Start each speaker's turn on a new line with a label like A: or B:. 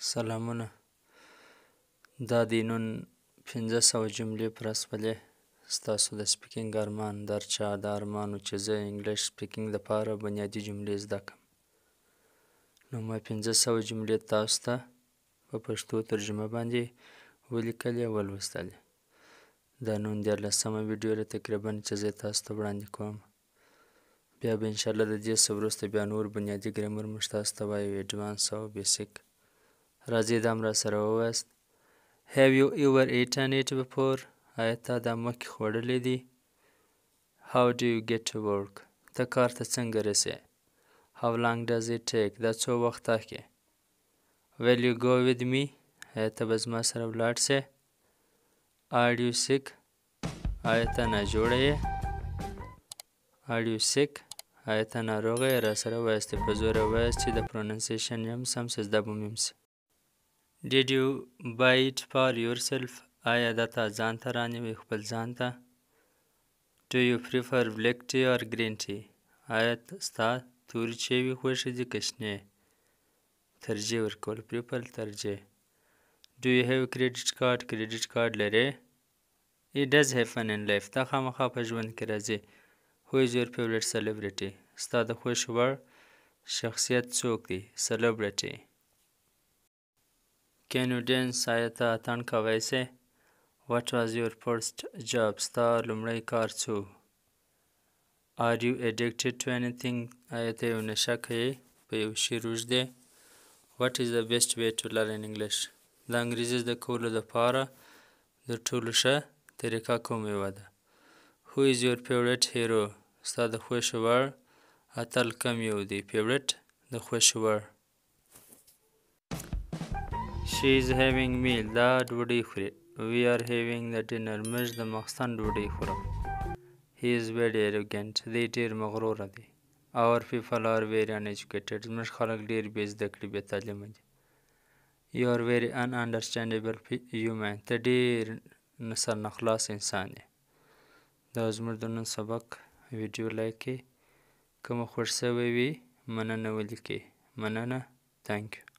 A: سلامونه. دا دی نن 500 جملې پر اسولې ستاسو د سپیکینګ ارمان در چا د ارمانو چې زه انګلیش سپیکینګ دپاره بنیادي جملې زده کړم. نو ما 500 جملې تاسو ته په پښتو ترجمه باندې ولیکلې او ولوستلې. دا نن 14مه ویډیو ده تقریبا چې زه تاسو ته وړاندې کوم. بیا به انشاءالله د دې څه وروسته بیا نور بنیادي ګرامر موږ تاسو ته وایو، ایډوانس او بیسیک. راځئ دا هم راسره ووایاست. Have you ever eaten it before? آیا تا دا مخکې خوړلی دی؟ How do you get to work? ته کار ته څنګه رسې؟ How long does it take? دا څو وخت اخلي؟ Will you go with me? آیا ته به زما سره ولاړ سې؟ Are you sick? آیا ته ناجوړه یې؟ Are you sick? آیا ته ناروغه یې؟ راسره وایاستئ، په زوره وایاست چې د پروننسیشن یم سم سي زده به مې هم سي. Did you buy it for yourself? آیا دا تا ځان ته رانیوې، خپل ځان ته؟ Do you prefer black tea or green tea? آیا ستا تورې چای خوښې دي که شنې؟ ترجیح ورکول، prefer ترجیح. Do you have credit card? credit card لرې؟ It does happen in life. دا خامخا په ژوند کې راځي. Who is your favorite celebrity? ستا د خوښې وړ شخصیت څوک دی؟ celebrity. Can you dance? آیا ته اتڼ کولی سې؟ What was your first job? ستا لومړی کار څه و؟ Are you addicted to anything? آیا ته یو نشه کوې، په یو شي روږدې؟ What is the best way to learn English? د انګریزي زده کولو دپاره د ټولو ښه طریقه کومه یوه ده؟ Who is your favorite hero? ستا د خوښې وړ اتل کوم یو دی؟ favorite د خوښې وړ. She is having meal. دا ډوډۍ خوري. We are having the dinner. موږ د ماخستن ډوډۍ خورو. He is very arrogant. دی ډېر مغروره دی. Our people are very uneducated. زموږ خلک ډېر بې زده کړي، بې تعلیمه دي. You are very ununderstandable human. ته ډېر سرنخلاص انسان یې. دا زموږ د نن سبق ویډیو لایک کړئ. که مو خوښ شوی وي مننه ولیکئ. مننه. Thank you.